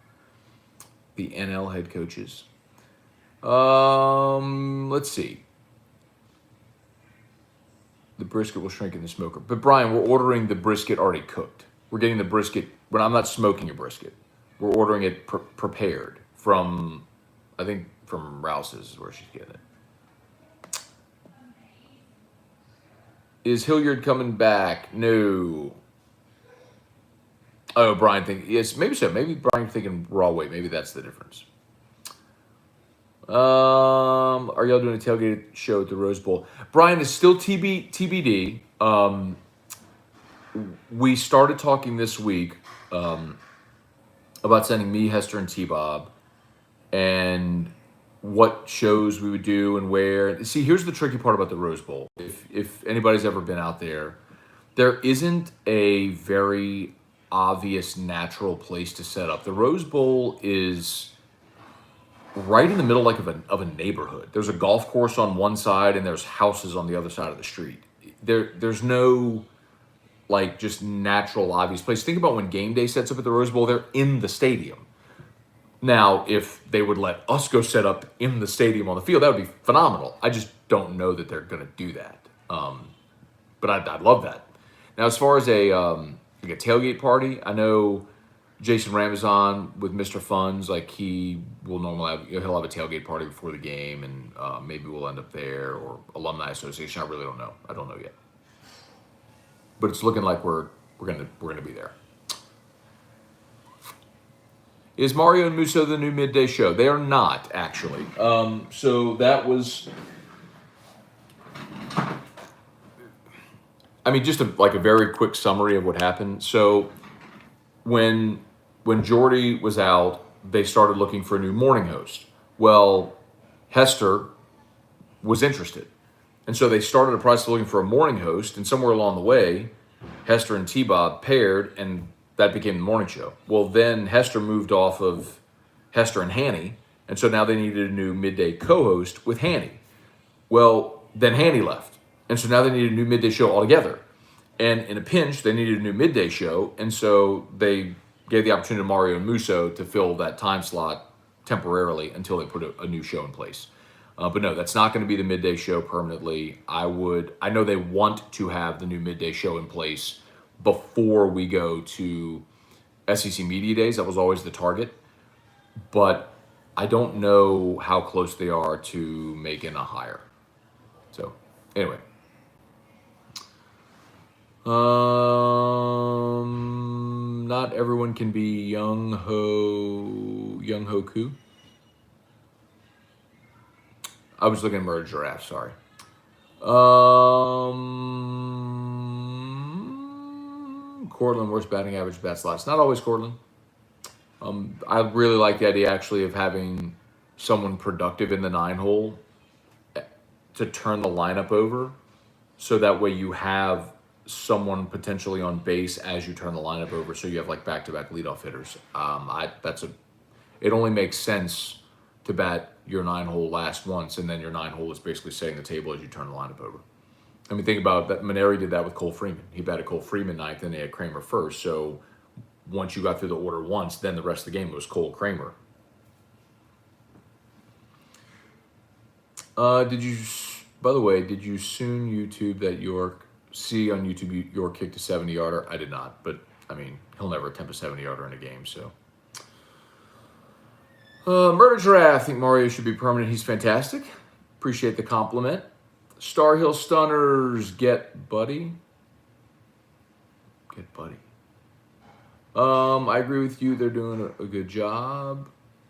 The NL head coaches. Let's see. The brisket will shrink in the smoker. But Brian, we're ordering the brisket already cooked. We're getting the brisket. When I'm not smoking a brisket, we're ordering it prepared from, I think from Rouse's is where she's getting it. Is Hilliard coming back? No. Oh, Brian yes, maybe so. Maybe Brian thinking raw weight. Maybe that's the difference. Are are y'all doing a tailgate show at the Rose Bowl? Brian, is still TBD. We started talking this week about sending me, Hester, and T-Bob, and what shows we would do and where. See, here's the tricky part about the Rose Bowl. If anybody's ever been out there, there isn't a very obvious natural place to set up. The Rose Bowl is right in the middle of a neighborhood. There's a golf course on one side and there's houses on the other side of the street. There's no like just natural obvious place. Think about when game day sets up at the Rose Bowl, they're in the stadium. Now, if they would let us go set up in the stadium on the field, that would be phenomenal. I just don't know that they're going to do that. But I'd love that. Now, as far as like a tailgate party, I know Jason Ramazan with Mr. Funds, like he will normally he'll have a tailgate party before the game, and maybe we'll end up there, or alumni association. I really don't know. I don't know yet, but it's looking like we're gonna be there. Is Mario and Musso the new midday show? They are not, actually. So that was, I mean, just like a very quick summary of what happened. So when Jordy was out, they started looking for a new morning host. Well, Hester was interested. And so they started a process looking for a morning host, and somewhere along the way, Hester and T-Bob paired, and that became the morning show. Well, then Hester moved off of Hester and Hanny, and so now they needed a new midday co-host with Hanny. Well, then Hanny left, and so now they needed a new midday show altogether. And in a pinch, they needed a new midday show, and so they gave the opportunity to Mario and Musso to fill that time slot temporarily until they put a new show in place. But no, that's not going to be the midday show permanently. I know they want to have the new midday show in place before we go to SEC Media Days. That was always the target. But I don't know how close they are to making a hire. So, anyway. Not everyone can be Young Ho Koo. I was looking at Murder Giraffe, sorry. Cortland, worst batting average, bat slots. Not always Cortland. I really like the idea actually of having someone productive in the 9-hole to turn the lineup over, so that way you have someone potentially on base as you turn the lineup over, so you have like back-to-back leadoff hitters. It only makes sense to bat your 9-hole last once, and then your 9-hole is basically setting the table as you turn the lineup over. I mean, think about that. Maneri did that with Cole Freeman. He batted Cole Freeman ninth, and they had Kramer first. So once you got through the order once, then the rest of the game was Cole Kramer. By the way, did you soon YouTube that York kicked a 70-yarder? I did not, but I mean, he'll never attempt a 70-yarder in a game, so. Murder Giraffe, I think Mario should be permanent. He's fantastic. Appreciate the compliment. Star Hill Stunners, get Buddy. Get Buddy. I agree with you. They're doing a good job.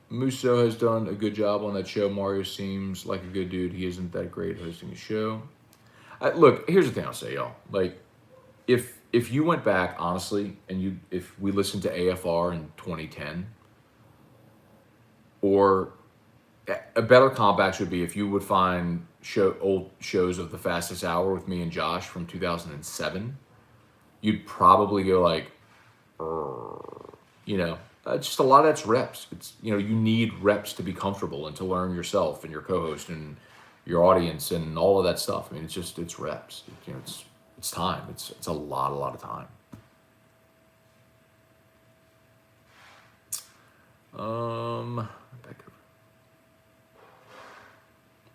Musso has done a good job on that show. Mario seems like a good dude. He isn't that great hosting a show. Look, here's the thing I'll say, y'all. Like, if you went back, honestly, and if we listened to AFR in 2010, or a better comp actually would be if you would find old shows of The Fastest Hour with me and Josh from 2007, you'd probably go like, just a lot of that's reps. It's, you need reps to be comfortable and to learn yourself and your co-host and your audience and all of that stuff. I mean, it's reps. It's time. It's a lot of time. Back over.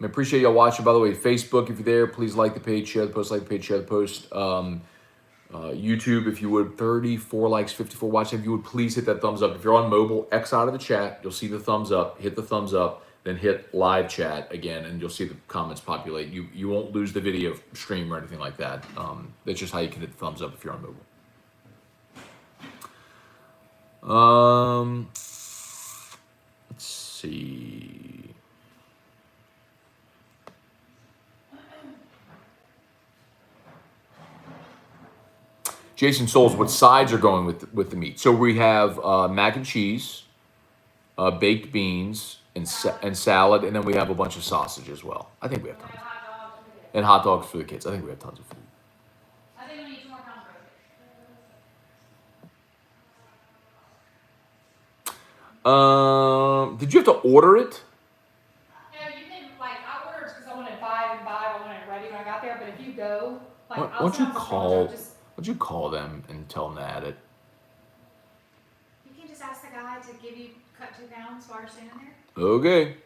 I appreciate y'all watching. By the way, Facebook, if you're there, please like the page, share the post, like the page, share the post. YouTube, if you would, 34 likes, 54 watch. If you would, please hit that thumbs up. If you're on mobile, X out of the chat. You'll see the thumbs up. Hit the thumbs up, then hit live chat again, and you'll see the comments populate. You won't lose the video stream or anything like that. That's just how you can hit the thumbs up if you're on mobile. Let's see. Jason Souls, what sides are going with the meat? So we have mac and cheese, baked beans, and salad, and then we have a bunch of sausage as well. I think we have tons. And hot dogs for the kids. I think we have tons of food. I think we need 2 more pounds of Did you have to order it? Yeah, you can, like, I ordered because I wanted 5 and 5. I wanted it ready when I got there, but if you go, like, Why don't you call them and tell them to add it? You can just ask the guy to give you, cut 2 pounds while you're standing there. Okay.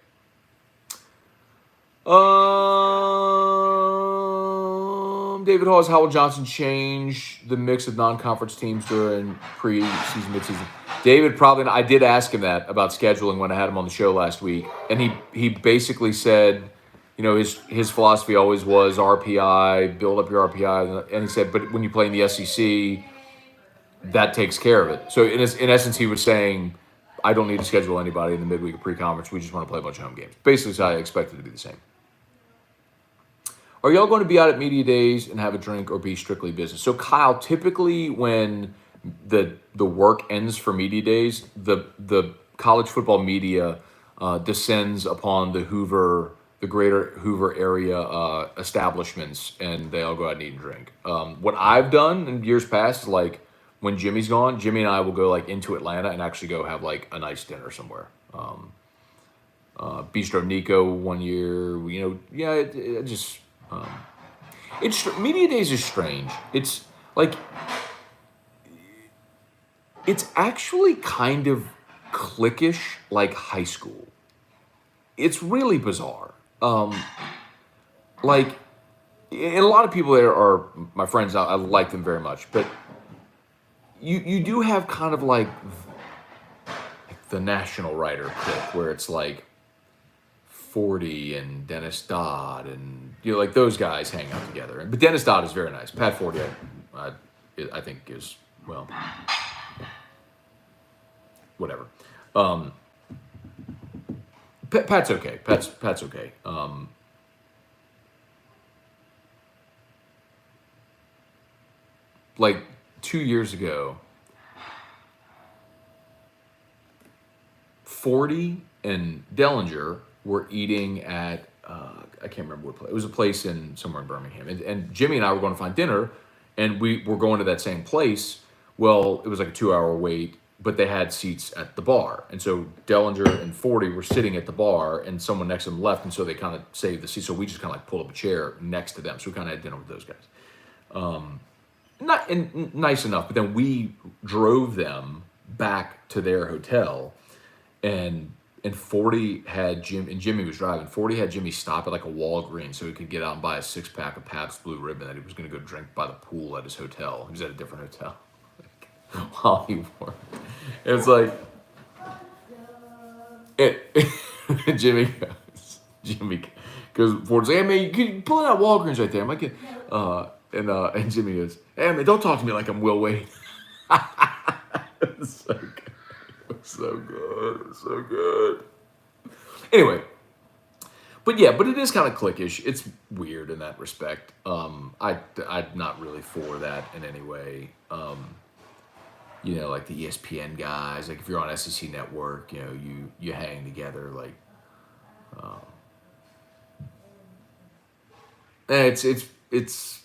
David Hawes, how will Johnson change the mix of non-conference teams during pre-season, mid-season? David probably. I did ask him that about scheduling when I had him on the show last week, and he basically said, you know, his philosophy always was RPI, build up your RPI, and he said, but when you play in the SEC, that takes care of it. So in essence, he was saying, I don't need to schedule anybody in the midweek of pre-conference. We just want to play a bunch of home games. Basically, so I expect it to be the same. Are y'all going to be out at media days and have a drink or be strictly business? So Kyle, typically when the work ends for media days, the college football media descends upon the greater Hoover area establishments, and they all go out and eat and drink. What I've done in years past is like when Jimmy's gone, Jimmy and I will go like into Atlanta and actually go have like a nice dinner somewhere. Bistro Nico one year, you know, yeah, it just. It's media days is strange. It's like it's actually kind of cliquish, like high school. It's really bizarre. Like, and a lot of people there are my friends. I like them very much, but you do have kind of like the national writer clique where it's like 40 and Dennis Dodd and, you know, like those guys hang out together. But Dennis Dodd is very nice. Pat 40, I think is, well, whatever. Pat's okay. Pat's okay. Like 2 years ago, 40 and Dellinger were eating at I can't remember what place. It was a place in somewhere in Birmingham, and Jimmy and I were going to find dinner, and we were going to that same place. Well, it was like a 2-hour wait, but they had seats at the bar, and so Dellinger and 40 were sitting at the bar, and someone next to them left, and so they kind of saved the seat. So we just kind of like pulled up a chair next to them, so we kind of had dinner with those guys. Nice enough, but then we drove them back to their hotel, and 40 had Jimmy was driving. 40 had Jimmy stop at like a Walgreens so he could get out and buy a 6-pack of Pabst Blue Ribbon that he was going to go drink by the pool at his hotel. He was at a different hotel while he worked. It's like, Jimmy goes, Ford's like, hey man, you pull out Walgreens right there. I'm like, and Jimmy goes, hey man, don't talk to me like I'm Will Wade. It was so good. So good, so good. Anyway, but it is kind of cliquish. It's weird in that respect. I'm not really for that in any way. You know, like the ESPN guys. Like if you're on SEC Network, you know, you hang together. Like, it's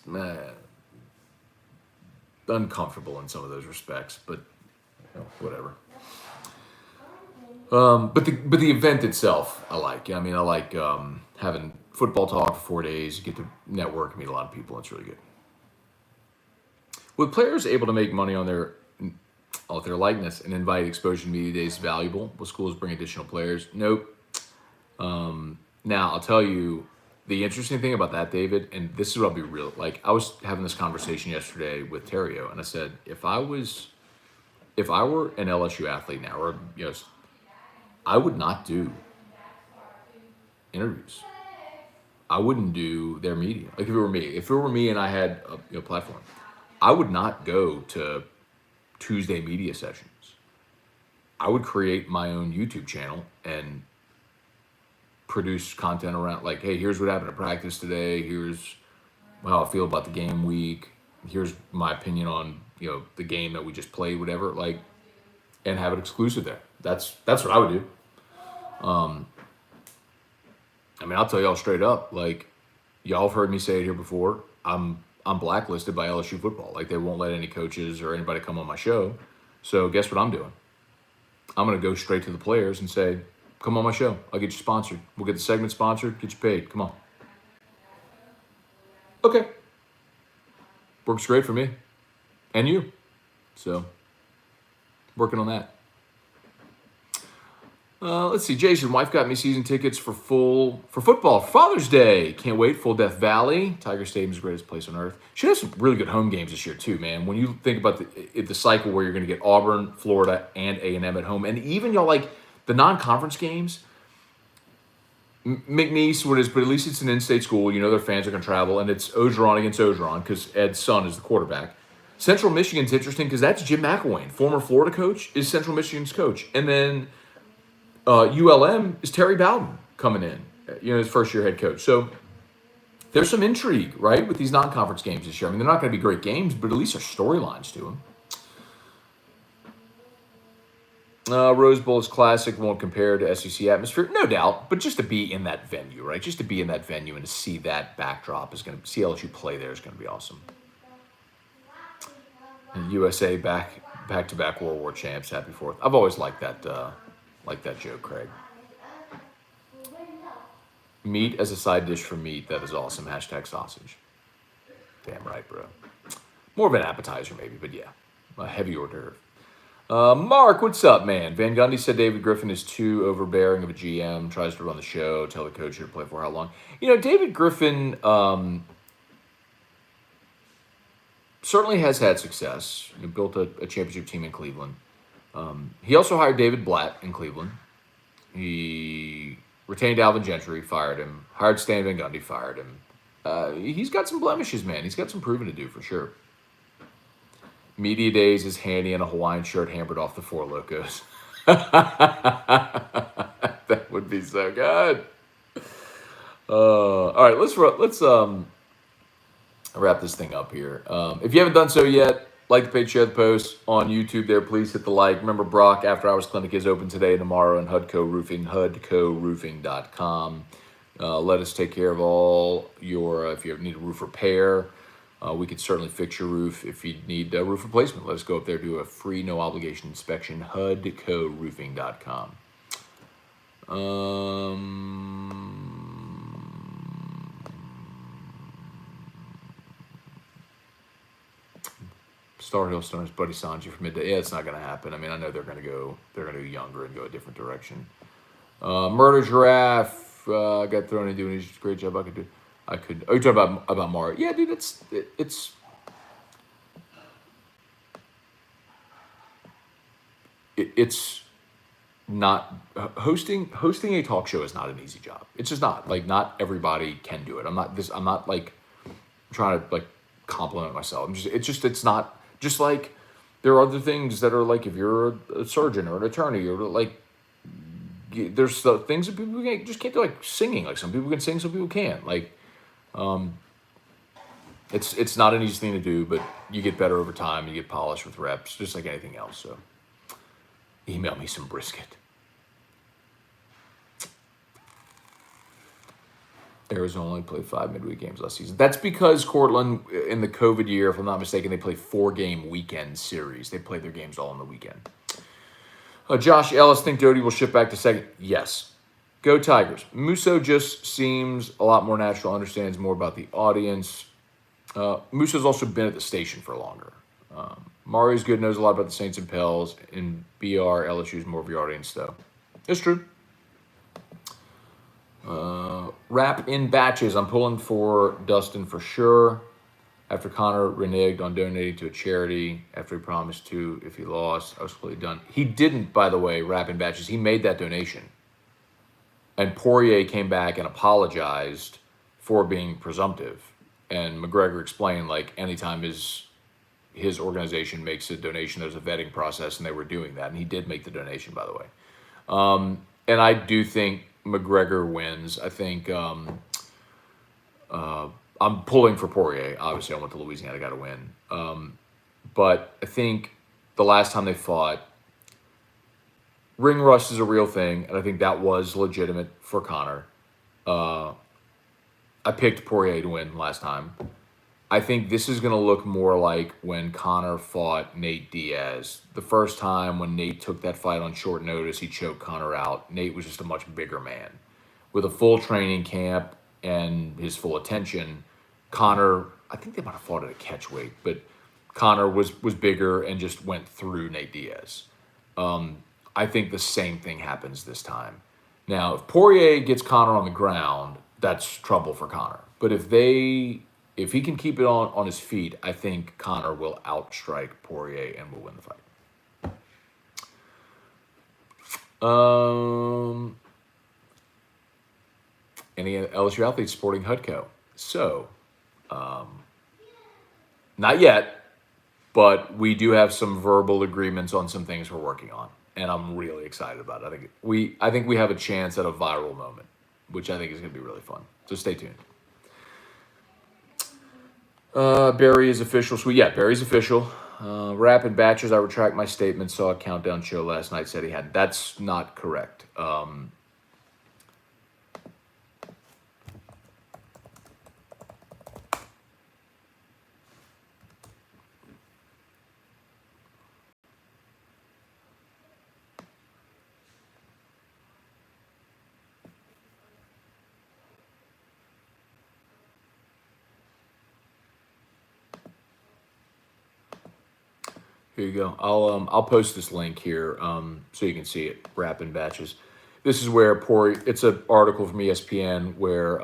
uncomfortable in some of those respects, but you know, whatever. But the event itself, I like. I mean, I like having football talk for 4 days. You get to network, meet a lot of people. It's really good. With players able to make money on their likeness and invite exposure to media days valuable, will schools bring additional players? Nope. Now, I'll tell you the interesting thing about that, David, and this is what I'll be real. Like, I was having this conversation yesterday with Terrio, and I said, if I were an LSU athlete now, or you know, I would not do interviews. I wouldn't do their media. Like if it were me and I had a platform, I would not go to Tuesday media sessions. I would create my own YouTube channel and produce content around like, hey, here's what happened at practice today. Here's how I feel about the game week. Here's my opinion on the game that we just played, whatever, like, and have it exclusive there. That's what I would do. I mean, I'll tell y'all straight up, like, y'all have heard me say it here before. I'm blacklisted by LSU football. Like, they won't let any coaches or anybody come on my show. So guess what I'm doing? I'm gonna go straight to the players and say, come on my show. I'll get you sponsored. We'll get the segment sponsored, get you paid. Come on. Okay. Works great for me. And you. So, working on that. Let's see. Jason, wife got me season tickets for football for Father's Day. Can't wait. Full Death Valley. Tiger Stadium's the greatest place on earth. She has some really good home games this year too, man. When you think about the cycle where you're going to get Auburn, Florida, and A&M at home, and even y'all like the non-conference games. McNeese, but at least it's an in-state school. Their fans are going to travel, and it's Ogeron against Ogeron because Ed's son is the quarterback. Central Michigan's interesting because that's Jim McElwain, former Florida coach, is Central Michigan's coach, and then ULM is Terry Bowden coming in, his first year head coach. So there's some intrigue, right, with these non-conference games this year. I mean, they're not going to be great games, but at least there's storylines to them. Rose Bowl is classic, won't compare to SEC atmosphere, no doubt, but just to be in that venue, right? Just to be in that venue and to see that backdrop see LSU play there is going to be awesome. And USA back-to-back World War champs, happy 4th. I've always liked that joke, Craig. Meat as a side dish for meat, that is awesome. Hashtag sausage. Damn right, bro. More of an appetizer maybe, but yeah, a heavy hors d'oeuvre. Mark, what's up, man? Van Gundy said David Griffin is too overbearing of a GM, tries to run the show, tell the coach who to play for how long. David Griffin certainly has had success. He built a championship team in Cleveland. He also hired David Blatt in Cleveland. He retained Alvin Gentry, fired him. Hired Stan Van Gundy, fired him. He's got some blemishes, man. He's got some proving to do for sure. Media days is handy in a Hawaiian shirt hammered off the Four Locos. That would be so good. All right, let's wrap this thing up here. If you haven't done so yet, like the page, share the post on YouTube there. Please hit the like. Remember, Brock After Hours Clinic is open today and tomorrow in HUDCO Roofing, HUDCOroofing.com. Let us take care of all your, if you need a roof repair, we could certainly fix your roof. If you need a roof replacement, let us go up there, do a free, no obligation inspection, HUDCOroofing.com. Star Hill Stoners, Buddy Sanji for midday. Yeah, it's not going to happen. I mean, I know they're going to go younger and go a different direction. Murder Giraffe got thrown into doing a great job. I could. Oh, you're talking about Mario? Yeah, dude. It's not hosting a talk show is not an easy job. It's just not. Like, not everybody can do it. I'm not like trying to like compliment myself. It's not just like there are other things that are like if you're a surgeon or an attorney or like there's the things that people can't do, like singing. Like some people can sing, some people can't. Like it's not an easy thing to do, but you get better over time. You get polished with reps, just like anything else. So email me some brisket. Arizona only played 5 midweek games last season. That's because Cortland, in the COVID year, if I'm not mistaken, they played 4-game weekend series. They played their games all on the weekend. Josh Ellis, think Doty will shift back to second? Yes. Go Tigers. Musso just seems a lot more natural, understands more about the audience. Musso's also been at the station for longer. Mario's good, knows a lot about the Saints and Pels. In BR, LSU's more of your audience, though. It's true. Rap in batches. I'm pulling for Dustin for sure. After Connor reneged on donating to a charity after he promised to if he lost, I was completely done. He didn't, by the way, rap in batches. He made that donation. And Poirier came back and apologized for being presumptive. And McGregor explained, like, anytime his organization makes a donation, there's a vetting process, and they were doing that. And he did make the donation, by the way. And I do think McGregor wins. I think I'm pulling for Poirier. Obviously, I went to Louisiana, got to win. but I think the last time they fought, ring rust is a real thing, and I think that was legitimate for Conor. I picked Poirier to win last time. I think this is going to look more like when Conor fought Nate Diaz. The first time when Nate took that fight on short notice, he choked Conor out. Nate was just a much bigger man. With a full training camp and his full attention, Conor, I think they might have fought at a catchweight, but Conor was bigger and just went through Nate Diaz. I think the same thing happens this time. Now, if Poirier gets Conor on the ground, that's trouble for Conor. But if he can keep it on his feet, I think Conor will outstrike Poirier and will win the fight. Any LSU athletes supporting Hudco? So, not yet, but we do have some verbal agreements on some things we're working on, and I'm really excited about it. I think we have a chance at a viral moment, which I think is going to be really fun. So stay tuned. Barry is official. Sweet. Yeah, Barry's official. Rap and Batchers, I retract my statement. Saw a countdown show last night, said he hadn't. That's not correct. Here you go. I'll post this link here so you can see it. Rap and Batches. This is where Poirier. It's an article from ESPN where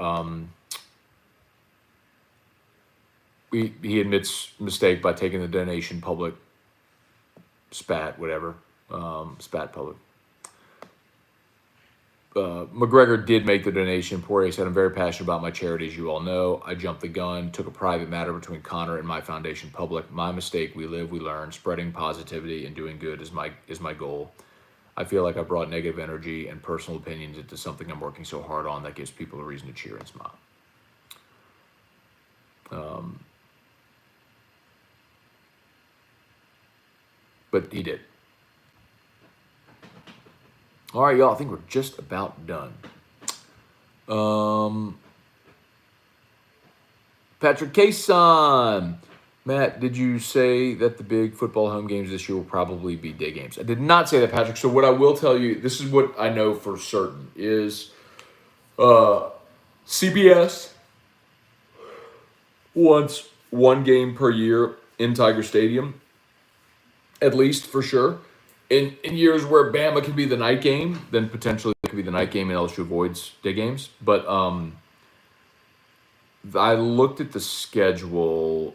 he admits mistake by taking the donation public. Spat whatever. Spat public. McGregor did make the donation. Poirier said, "I'm very passionate about my charity, as you all know. I jumped the gun, took a private matter between Conor and my foundation public. My mistake. We live, we learn. Spreading positivity and doing good is my goal. I feel like I brought negative energy and personal opinions into something I'm working so hard on that gives people a reason to cheer and smile." But he did. All right, y'all. I think we're just about done. Patrick Cason. Matt, did you say that the big football home games this year will probably be day games? I did not say that, Patrick. So what I will tell you, this is what I know for certain, is CBS wants one game per year in Tiger Stadium, at least for sure. In years where Bama can be the night game, then potentially it could be the night game and LSU avoids day games. But I looked at the schedule.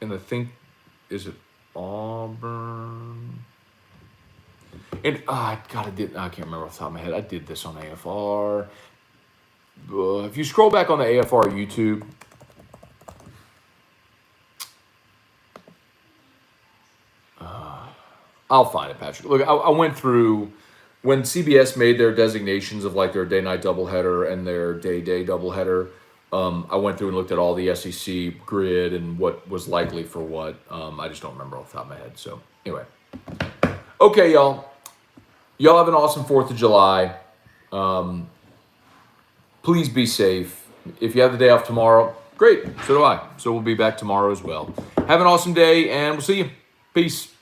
And I think, is it Auburn? And I can't remember off the top of my head. I did this on AFR. If you scroll back on the AFR YouTube, I'll find it, Patrick. Look, I went through when CBS made their designations of like their day-night doubleheader and their day-day doubleheader. I went through and looked at all the SEC grid and what was likely for what. I just don't remember off the top of my head. So anyway, okay, y'all. Y'all have an awesome 4th of July. Please be safe. If you have the day off tomorrow, great. So do I. So we'll be back tomorrow as well. Have an awesome day, and we'll see you. Peace.